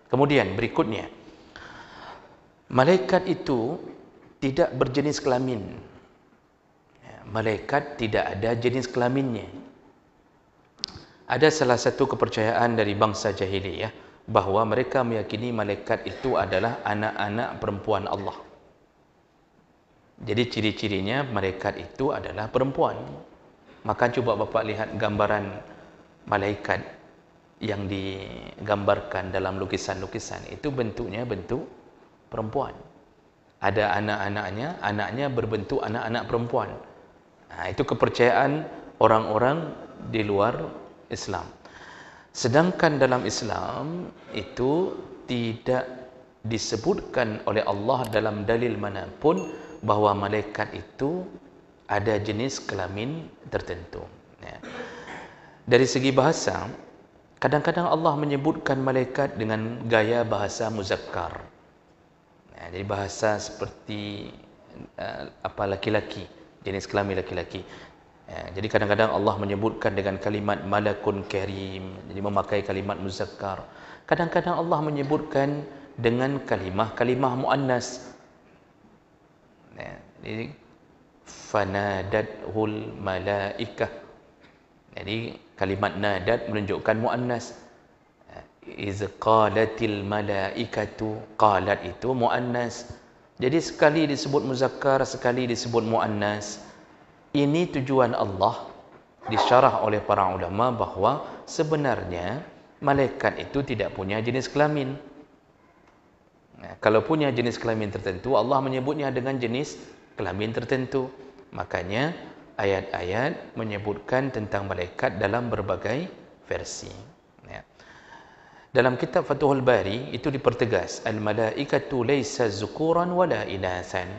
Kemudian berikutnya, malaikat itu tidak berjenis kelamin. Malaikat tidak ada jenis kelaminnya. Ada salah satu kepercayaan dari bangsa jahiliyah bahawa mereka meyakini malaikat itu adalah anak-anak perempuan Allah. Jadi ciri-cirinya malaikat itu adalah perempuan. Maka cuba bapa lihat gambaran malaikat yang digambarkan dalam lukisan-lukisan, itu bentuknya bentuk perempuan. Ada anak-anaknya, anaknya berbentuk anak-anak perempuan. Itu kepercayaan orang-orang di luar Islam. Sedangkan dalam Islam itu tidak disebutkan oleh Allah dalam dalil manapun bahawa malaikat itu ada jenis kelamin tertentu. Dari segi bahasa, kadang-kadang Allah menyebutkan malaikat dengan gaya bahasa muzakkar. Jadi bahasa seperti laki-laki, jenis kelamin laki-laki. Jadi kadang-kadang Allah menyebutkan dengan kalimat malakun karim, jadi memakai kalimat muzakkar. Kadang-kadang Allah menyebutkan dengan kalimah muannas. Jadi fanadathul malaikah. Jadi kalimat nadat menunjukkan muannas. Iz qalatil malaikatu, qalat itu muannas. Jadi sekali disebut muzakkar, sekali disebut muannas. Ini tujuan Allah disyarah oleh para ulama bahawa sebenarnya malaikat itu tidak punya jenis kelamin. Kalau punya jenis kelamin tertentu, Allah menyebutnya dengan jenis kelamin tertentu. Makanya ayat-ayat menyebutkan tentang malaikat dalam berbagai versi. Dalam kitab Fathul Bari itu dipertegas, al-malaikatu laysa zukuran wala inasan.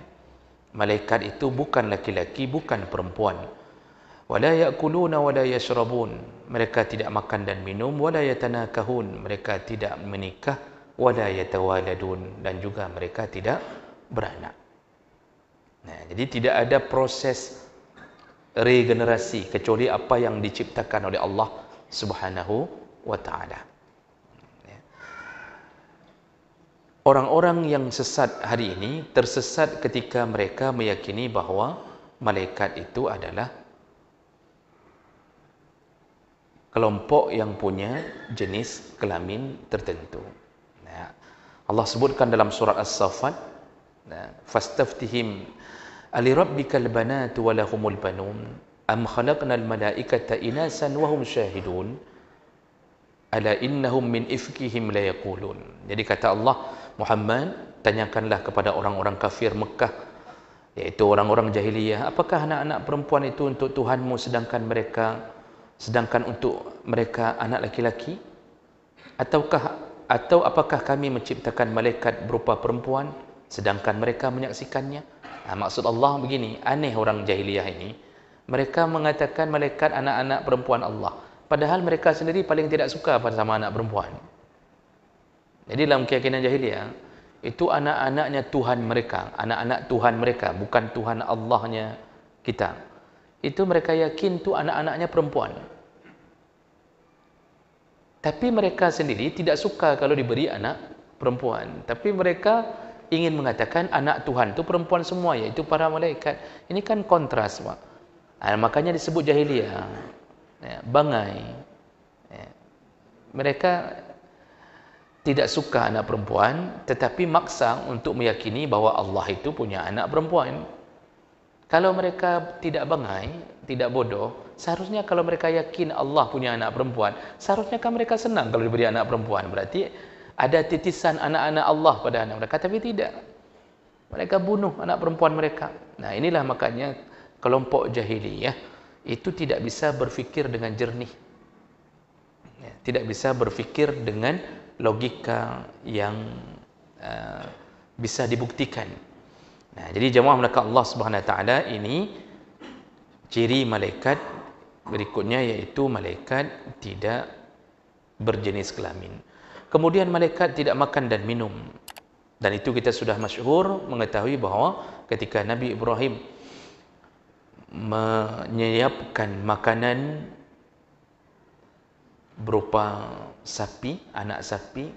Malaikat itu bukan laki-laki, bukan perempuan. Wala ya'kuluna wala yashrabun. Mereka tidak makan dan minum. Wala yatanakahun. Mereka tidak menikah. Wala yatawaladun. Dan juga mereka tidak beranak. Jadi tidak ada proses regenerasi kecuali apa yang diciptakan oleh Allah Subhanahu wa ta'ala. Orang-orang yang sesat hari ini tersesat ketika mereka meyakini bahawa malaikat itu adalah kelompok yang punya jenis kelamin tertentu. Allah sebutkan dalam surat As-Saffat, fastaftihim alirabbikal banatu walahumul banun am khalaqnal malaikata inasan wahum syahidun ala innahum min ifkihim la yaqulun. Jadi kata Allah, Muhammad, tanyakanlah kepada orang-orang kafir Mekah, iaitu orang-orang jahiliyah, apakah anak-anak perempuan itu untuk Tuhanmu sedangkan untuk mereka anak laki-laki? Atau apakah kami menciptakan malaikat berupa perempuan sedangkan mereka menyaksikannya? Maksud Allah begini, aneh orang jahiliyah ini. Mereka mengatakan malaikat anak-anak perempuan Allah, padahal mereka sendiri paling tidak suka pada sama anak perempuan. Jadi dalam keyakinan jahiliyah, itu anak-anaknya Tuhan mereka, anak-anak Tuhan mereka, bukan Tuhan Allahnya kita. Itu mereka yakin itu anak-anaknya perempuan. Tapi mereka sendiri tidak suka kalau diberi anak perempuan. Tapi mereka ingin mengatakan anak Tuhan itu perempuan semua, iaitu para malaikat. Ini kan kontras, Pak. Makanya disebut jahiliyah, bangai. Mereka tidak suka anak perempuan, tetapi maksa untuk meyakini bahawa Allah itu punya anak perempuan. Kalau mereka tidak bangai, tidak bodoh, seharusnya kalau mereka yakin Allah punya anak perempuan, seharusnya kan mereka senang kalau diberi anak perempuan. Berarti ada titisan anak-anak Allah pada anak mereka, tapi tidak. Mereka bunuh anak perempuan mereka. Nah, inilah makanya kelompok jahiliyah itu tidak bisa berfikir dengan jernih. Tidak bisa berfikir dengan logika yang bisa dibuktikan. Jadi jemaah melakukan Allah Subhanahu Wa Taala, ini ciri malaikat berikutnya, iaitu malaikat tidak berjenis kelamin. Kemudian malaikat tidak makan dan minum. Dan itu kita sudah masyhur mengetahui bahawa ketika Nabi Ibrahim menyiapkan makanan berupa sapi, anak sapi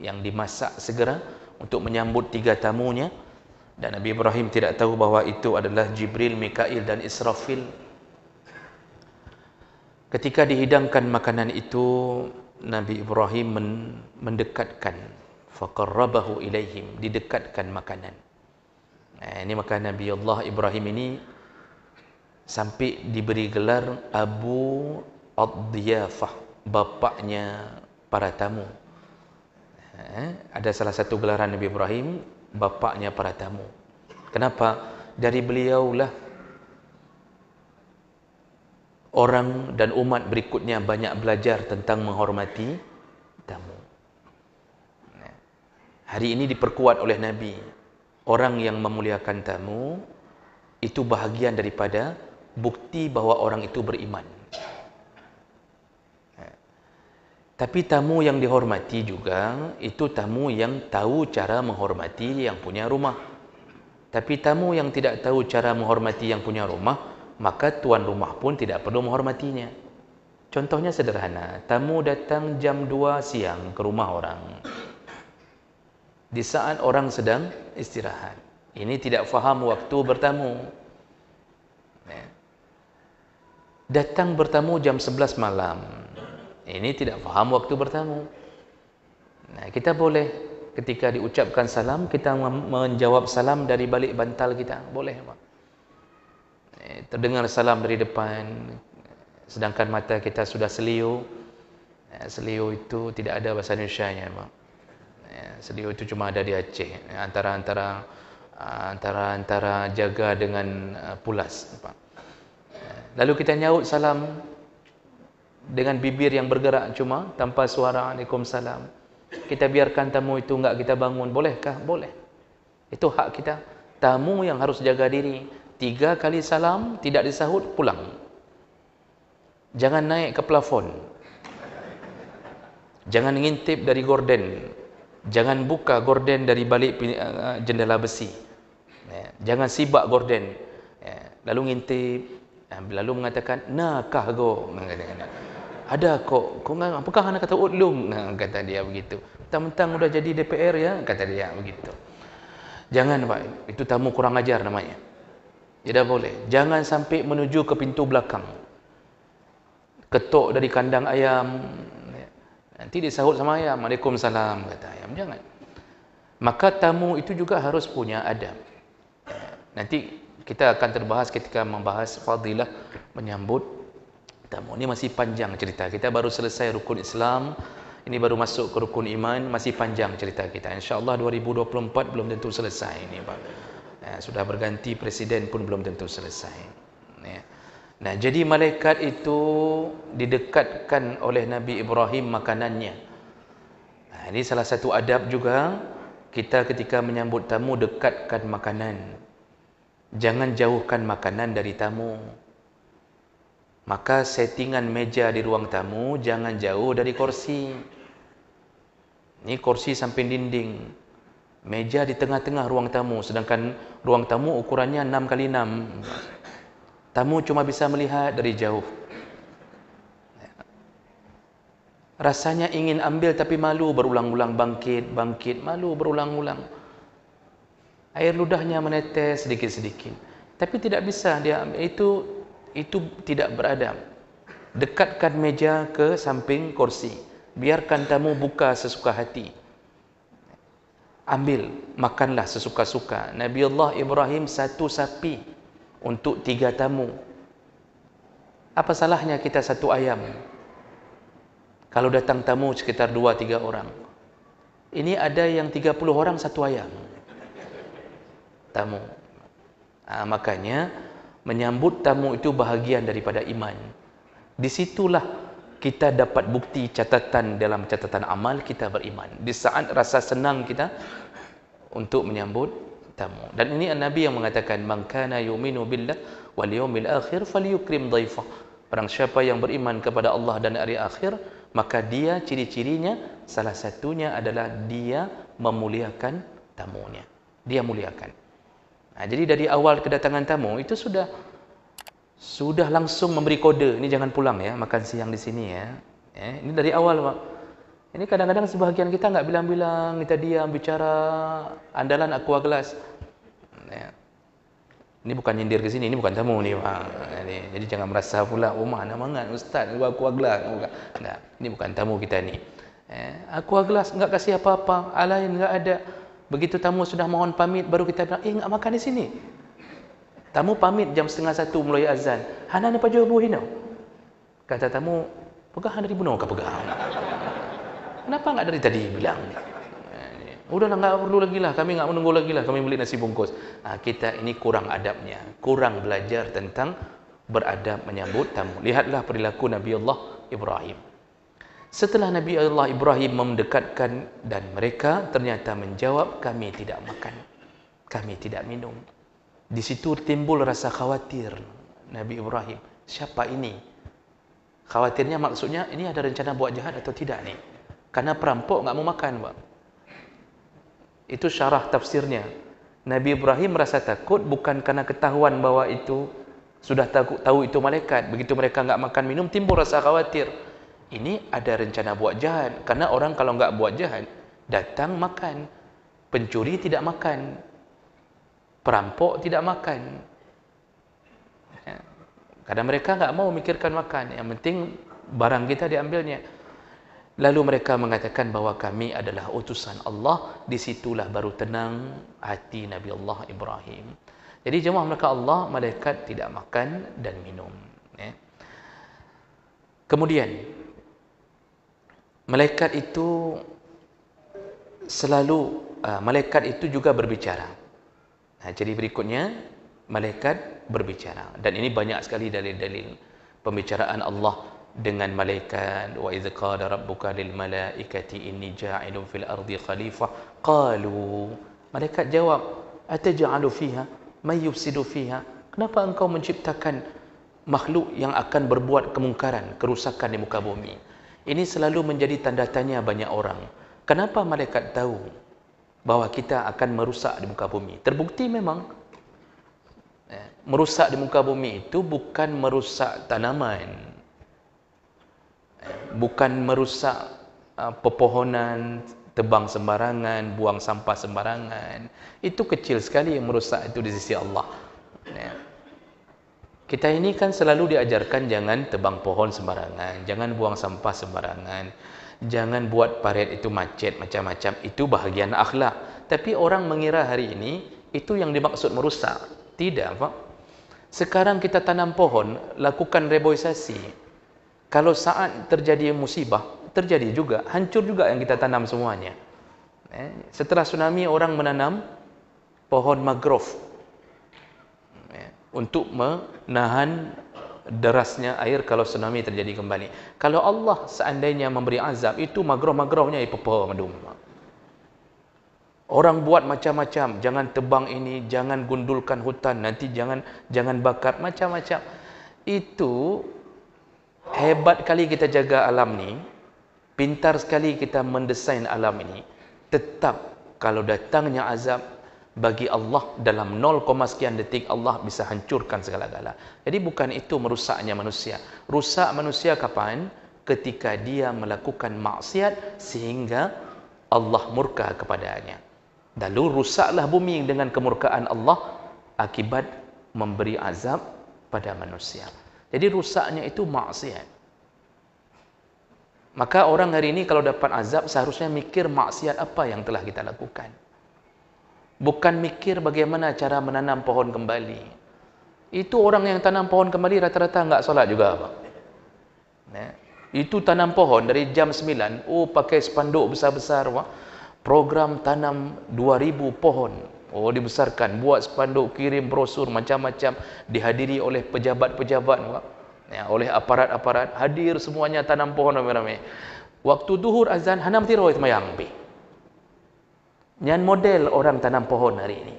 yang dimasak segera untuk menyambut 3 tamunya, dan Nabi Ibrahim tidak tahu bahawa itu adalah Jibril, Mikail dan Israfil. Ketika dihidangkan makanan itu, Nabi Ibrahim mendekatkan, faqarrabahu ilaihim, didekatkan makanan. Ini maka Nabi Allah Ibrahim ini sampai diberi gelar Abu Ad-Diyafah, bapaknya para tamu. Ada salah satu gelaran Nabi Ibrahim, bapaknya para tamu. Kenapa? Dari beliaulah orang dan umat berikutnya banyak belajar tentang menghormati tamu. Hari ini diperkuat oleh Nabi. Orang yang memuliakan tamu itu bahagian daripada bukti bahawa orang itu beriman. Tapi tamu yang dihormati juga itu tamu yang tahu cara menghormati yang punya rumah. Tapi tamu yang tidak tahu cara menghormati yang punya rumah, maka tuan rumah pun tidak perlu menghormatinya. Contohnya sederhana, tamu datang jam 2 siang ke rumah orang. Di saat orang sedang istirahat. Ini tidak faham waktu bertamu. Datang bertamu jam 11 malam. Ini tidak faham waktu bertamu. Kita boleh ketika diucapkan salam, kita menjawab salam dari balik bantal kita. Boleh, Pak. Terdengar salam dari depan, sedangkan mata kita sudah seliu. Seliu itu tidak ada bahasa Indonesianya, Pak. Seliu itu cuma ada di Aceh. Antara jaga dengan pulas, Pak. Lalu kita nyaut salam dengan bibir yang bergerak cuma tanpa suara Waalaikumsalam. Kita biarkan tamu itu enggak kita bangun, bolehkah? Boleh. Itu hak kita. Tamu yang harus jaga diri. 3 kali salam tidak disahut, pulang. Jangan naik ke plafon. Jangan ngintip dari gorden. Jangan buka gorden dari balik jendela besi. Jangan sibak gorden. Lalu ngintip, lalu mengatakan, nakah go? Ada kok. Apakah anak kata utlum? Kata dia begitu. Mentang-mentang udah jadi DPR ya, kata dia begitu. Jangan, Pak. Itu tamu kurang ajar namanya. Tidak boleh. Jangan sampai menuju ke pintu belakang. Ketuk dari kandang ayam. Nanti disahut sama ayam. Waalaikumsalam, kata ayam. Jangan. Maka tamu itu juga harus punya adab. Nanti kita akan terbahas ketika membahas fadilah menyambut tamu. Ini masih panjang cerita. Kita baru selesai rukun Islam. Ini baru masuk ke rukun iman. Masih panjang cerita kita. InsyaAllah 2024 belum tentu selesai ini, Pak. Sudah berganti presiden pun belum tentu selesai. Nah, jadi malaikat itu didekatkan oleh Nabi Ibrahim makanannya. Nah, ini salah satu adab juga. Kita ketika menyambut tamu, dekatkan makanan. Jangan jauhkan makanan dari tamu. Maka settingan meja di ruang tamu jangan jauh dari kursi. Ini kursi samping dinding. Meja di tengah-tengah ruang tamu. Sedangkan ruang tamu ukurannya 6x6. Tamu cuma bisa melihat dari jauh. Rasanya ingin ambil tapi malu, berulang-ulang bangkit, malu berulang-ulang. Air ludahnya menetes sedikit-sedikit. Tapi tidak bisa dia ambil. Itu tidak beradab. Dekatkan meja ke samping kursi. Biarkan tamu buka sesuka hati. Ambil, makanlah sesuka-suka. Nabi Allah Ibrahim 1 sapi untuk 3 tamu. Apa salahnya kita 1 ayam? Kalau datang tamu sekitar 2-3 orang. Ini ada yang 30 orang 1 ayam. Tamu. Makanya menyambut tamu itu bahagian daripada iman. Disitulah kita dapat bukti catatan dalam catatan amal kita beriman. Di saat rasa senang kita untuk menyambut tamu. Dan ini Nabi yang mengatakan, man kana yu'minu billah wal yawmil akhir falyukrim dhaifah. Barang siapa yang beriman kepada Allah dan hari akhir, maka dia ciri-cirinya salah satunya adalah dia memuliakan tamunya. Dia muliakan. Jadi dari awal kedatangan tamu itu sudah langsung memberi kode, ini jangan pulang ya, makan siang di sini ya. Ini dari awal, Pak. Ini kadang-kadang sebahagian kita nggak bilang-bilang, kita diam, bicara andalan aqua gelas. Ya. Ini bukan nyindir ke sini, ini bukan tamu ni. Jadi jangan merasa pula, oh mana mangat ustaz, aqua gelas. Enggak, ini bukan tamu kita ni. Aqua gelas enggak kasih apa-apa, lain enggak ada. Begitu tamu sudah mohon pamit, baru kita bilang, enggak makan di sini. Tamu pamit jam 12:30 mulai azan. Hana ni pajo buhino. Kata tamu, pegahan dari buno ka pegahan. Kenapa enggak dari tadi bilang? Udahlah, enggak perlu lagi lah, kami enggak menunggu lagi lah, kami beli nasi bungkus. Kita ini kurang adabnya, kurang belajar tentang beradab menyambut tamu. Lihatlah perilaku Nabi Allah Ibrahim. Setelah Nabi Allah Ibrahim mendekatkan dan mereka ternyata menjawab, kami tidak makan, kami tidak minum. Di situ timbul rasa khawatir Nabi Ibrahim. Siapa ini? Khawatirnya maksudnya ini ada rencana buat jahat atau tidak nih? Karena perampok enggak mau makan, Pak. Itu syarah tafsirnya. Nabi Ibrahim merasa takut bukan karena ketahuan bahwa itu sudah tahu itu malaikat. Begitu mereka enggak makan minum, timbul rasa khawatir. Ini ada rencana buat jahat. Karena orang kalau enggak buat jahat, datang makan. Pencuri tidak makan. Perampok tidak makan. Kadang mereka enggak mau memikirkan makan. Yang penting barang kita diambilnya. Lalu mereka mengatakan bahawa kami adalah utusan Allah. Disitulah baru tenang hati Nabi Allah Ibrahim. Jadi jemaah mereka Allah, malaikat tidak makan dan minum. Kemudian malaikat itu selalu, malaikat itu juga berbicara. Jadi berikutnya malaikat berbicara. Dan ini banyak sekali dalil-dalil pembicaraan Allah dengan malaikat. Wa idz qala rabbuka lil malaikati inni ja'ilun fil ardi khalifah qalu, malaikat jawab, ataj'alu fiha may yufsidu fiha, kenapa engkau menciptakan makhluk yang akan berbuat kemungkaran, kerusakan di muka bumi? Ini selalu menjadi tanda tanya banyak orang. Kenapa malaikat tahu bahawa kita akan merusak di muka bumi? Terbukti memang merusak di muka bumi itu bukan merusak tanaman, bukan merusak pepohonan, tebang sembarangan, buang sampah sembarangan. Itu kecil sekali yang merusak itu di sisi Allah. Kita ini kan selalu diajarkan jangan tebang pohon sembarangan, jangan buang sampah sembarangan, jangan buat paret itu macet, macam-macam. Itu bahagian akhlak. Tapi orang mengira hari ini itu yang dimaksud merusak. Tidak, Pak. Sekarang kita tanam pohon, lakukan reboisasi. Kalau saat terjadi musibah, terjadi juga, hancur juga yang kita tanam semuanya. Setelah tsunami, orang menanam pohon mangrove untuk menahan derasnya air kalau tsunami terjadi kembali. Kalau Allah seandainya memberi azab, itu mangrove-mangrovenya ipepa medum. Orang buat macam-macam, jangan tebang ini, jangan gundulkan hutan, nanti jangan bakar, macam-macam. Itu hebat kali kita jaga alam ni, pintar sekali kita mendesain alam ini. Tetap kalau datangnya azab bagi Allah dalam 0, sekian detik, Allah bisa hancurkan segala-gala. Jadi bukan itu merusaknya manusia. Rusak manusia kapan? Ketika dia melakukan maksiat sehingga Allah murka kepadanya. Lalu rusaklah bumi dengan kemurkaan Allah akibat memberi azab pada manusia. Jadi rusaknya itu maksiat. Maka orang hari ini kalau dapat azab seharusnya mikir maksiat apa yang telah kita lakukan. Bukan mikir bagaimana cara menanam pohon kembali. Itu orang yang tanam pohon kembali rata-rata enggak solat juga, Pak. Itu tanam pohon dari jam 9, pakai spanduk besar-besar, Pak. Program tanam 2000 pohon. Dibesarkan, buat spanduk, kirim brosur macam-macam, dihadiri oleh pejabat-pejabat, oleh aparat-aparat, hadir semuanya tanam pohon ramai-ramai. Waktu duhur azan, hanam tiro itu mayang pi. Nyan model orang tanam pohon hari ini.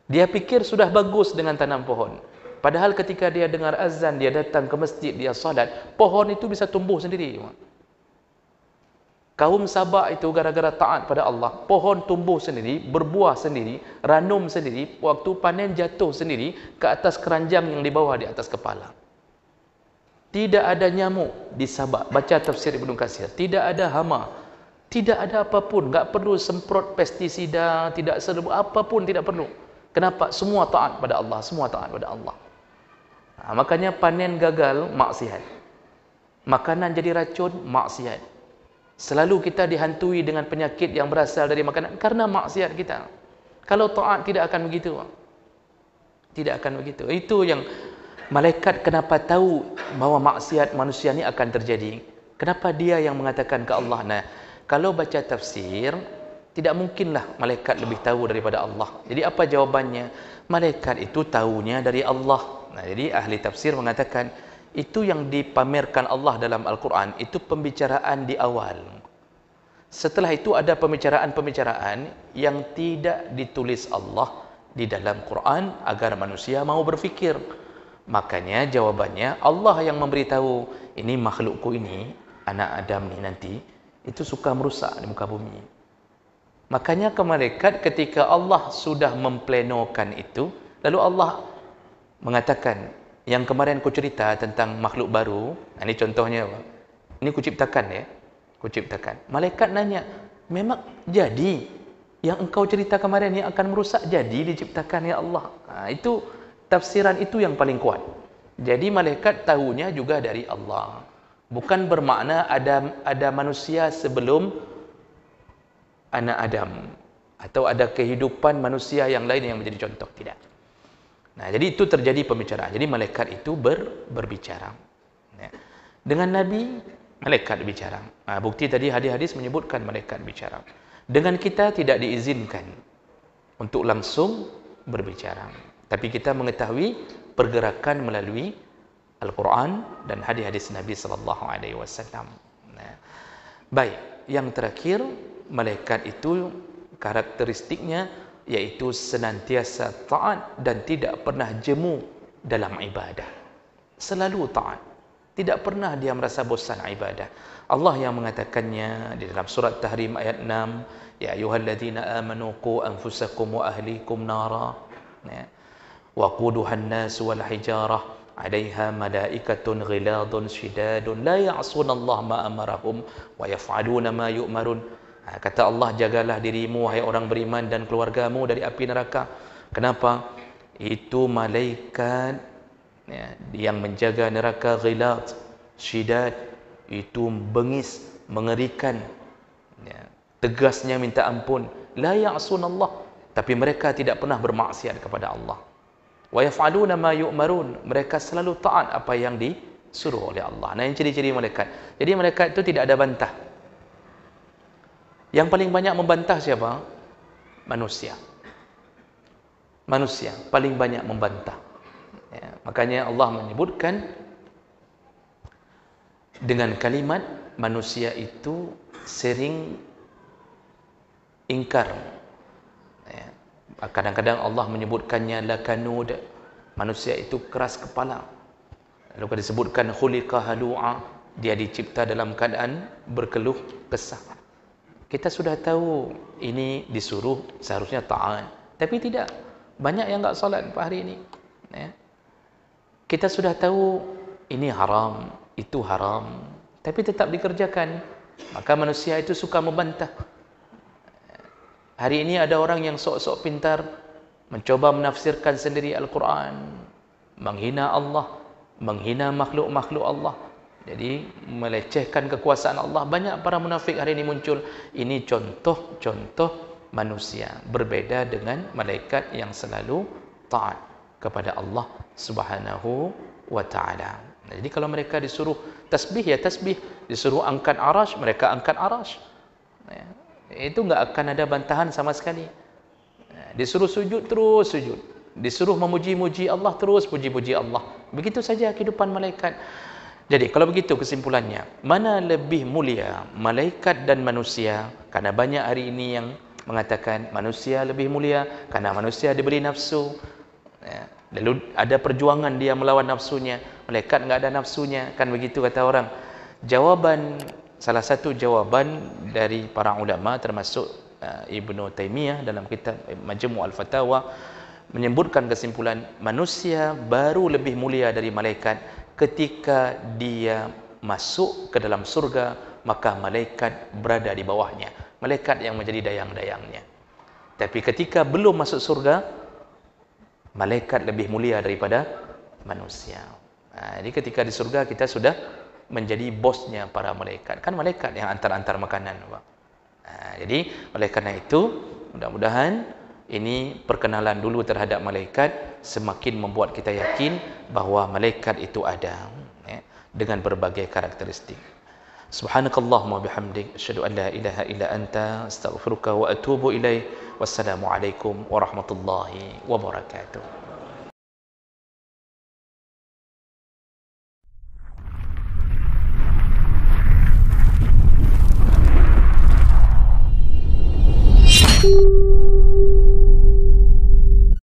Dia pikir sudah bagus dengan tanam pohon. Padahal ketika dia dengar azan, dia datang ke masjid, dia salat, pohon itu bisa tumbuh sendiri. Kaum Sabah itu gara-gara taat pada Allah, pohon tumbuh sendiri, berbuah sendiri, ranum sendiri, waktu panen jatuh sendiri ke atas keranjang yang di bawah di atas kepala. tidak ada nyamuk di Sabak. Baca tafsir Ibnu Katsir. Tidak ada hama. Tidak ada apapun. Tak perlu semprot pestisida. Tidak serbu apapun. Tidak perlu. Kenapa? Semua taat pada Allah. Semua taat pada Allah. Makanya panen gagal, maksiat. Makanan jadi racun, maksiat. Selalu kita dihantui dengan penyakit yang berasal dari makanan karena maksiat kita. Kalau taat tidak akan begitu. Tidak akan begitu. Itu yang malaikat kenapa tahu bahawa maksiat manusia ni akan terjadi? Kenapa dia yang mengatakan ke Allah? Nah, kalau baca tafsir, tidak mungkinlah malaikat lebih tahu daripada Allah. Jadi apa jawabannya? Malaikat itu tahunya dari Allah. Nah, jadi ahli tafsir mengatakan itu yang dipamerkan Allah dalam Al-Quran itu pembicaraan di awal. Setelah itu ada pembicaraan-pembicaraan yang tidak ditulis Allah di dalam Quran agar manusia mau berfikir. Makanya jawabannya Allah yang memberitahu, ini makhlukku ini, anak Adam ni nanti, itu suka merusak di muka bumi. Makanya ke malaikat ketika Allah sudah memplenokan itu, lalu Allah mengatakan, yang kemarin ku cerita tentang makhluk baru, ini contohnya, ini ku ciptakan ya, ku ciptakan. Malaikat nanya, memang jadi yang engkau cerita kemarin yang akan merusak jadi diciptakan ya Allah. Itu tafsiran itu yang paling kuat. Jadi malaikat tahunya juga dari Allah. Bukan bermakna ada manusia sebelum anak Adam atau ada kehidupan manusia yang lain yang menjadi contoh, tidak. Nah, jadi itu terjadi pembicaraan. Jadi malaikat itu berbicara. Dengan Nabi, malaikat bicara. Bukti tadi hadis-hadis menyebutkan malaikat bicara. Dengan kita tidak diizinkan untuk langsung berbicara. Tapi kita mengetahui pergerakan melalui Al-Quran dan hadis-hadis Nabi SAW. Baik, yang terakhir, malaikat itu karakteristiknya yaitu senantiasa taat dan tidak pernah jemu dalam ibadah. Selalu taat. Tidak pernah dia merasa bosan ibadah. Allah yang mengatakannya di dalam surat Tahrim ayat 6, ya ayyuhalladzina amanu qu anfusakum wa ahlikum nara. Wa quduhan nas wal hijarah 'alaiha malaikatun ghiladun shidadun la ya'sunallaha ma amarahum wa yaf'aluna ma yu'marun. Kata Allah, jagalah dirimu wahai orang beriman dan keluargamu dari api neraka. Kenapa? Itu malaikat ya, yang menjaga neraka, ghilad, syidad, itu bengis, mengerikan ya, tegasnya minta ampun. La ya'sunallah, tapi mereka tidak pernah bermaksiat kepada Allah. Wa yaf'aluna ma yu'marun, mereka selalu taat apa yang disuruh oleh Allah. Nah, yang ciri-ciri malaikat. Jadi malaikat itu tidak ada bantah. Yang paling banyak membantah siapa? Manusia. Manusia paling banyak membantah. Ya, makanya Allah menyebutkan dengan kalimat manusia itu sering ingkar. Ya, kadang-kadang Allah menyebutkannya lakanud, manusia itu keras kepala. Lalu disebutkan khuliqa halu'a, dia dicipta dalam keadaan berkeluh kesah. Kita sudah tahu ini disuruh seharusnya taat, tapi tidak. Banyak yang enggak salat hari ini. Ya. Kita sudah tahu ini haram, itu haram, tapi tetap dikerjakan. Maka manusia itu suka membantah. Hari ini ada orang yang sok-sok pintar, mencoba menafsirkan sendiri Al-Quran, menghina Allah, menghina makhluk-makhluk Allah. Jadi melecehkan kekuasaan Allah. Banyak para munafik hari ini muncul. Ini contoh-contoh manusia berbeda dengan malaikat yang selalu taat kepada Allah Subhanahu wa taala. Jadi kalau mereka disuruh tasbih ya tasbih, disuruh angkat arash mereka angkat arash. Itu enggak akan ada bantahan sama sekali. Disuruh sujud terus sujud. Disuruh memuji-muji Allah terus puji-puji Allah. Begitu saja kehidupan malaikat. Jadi kalau begitu kesimpulannya, mana lebih mulia malaikat dan manusia? Karena banyak hari ini yang mengatakan manusia lebih mulia karena manusia diberi nafsu. Lalu ada perjuangan dia melawan nafsunya, malaikat enggak ada nafsunya, kan begitu kata orang. Jawaban, salah satu jawaban dari para ulama termasuk Ibnu Taimiyah dalam kitab Majmu' al-Fatawa menyebutkan kesimpulan manusia baru lebih mulia dari malaikat ketika dia masuk ke dalam surga, maka malaikat berada di bawahnya, malaikat yang menjadi dayang-dayangnya. Tapi ketika belum masuk surga, malaikat lebih mulia daripada manusia. Jadi ketika di surga kita sudah menjadi bosnya para malaikat. Kan malaikat yang antar-antar makanan, Pak. Jadi oleh karena itu, mudah-mudahan ini perkenalan dulu terhadap malaikat semakin membuat kita yakin bahawa malaikat itu ada, ya, dengan berbagai karakteristik. Subhanakallahumma bihamdik, asyhadu an la ilaha illa anta, astaghfiruka wa atubu ilaik. Wassalamualaikum warahmatullahi wabarakatuh.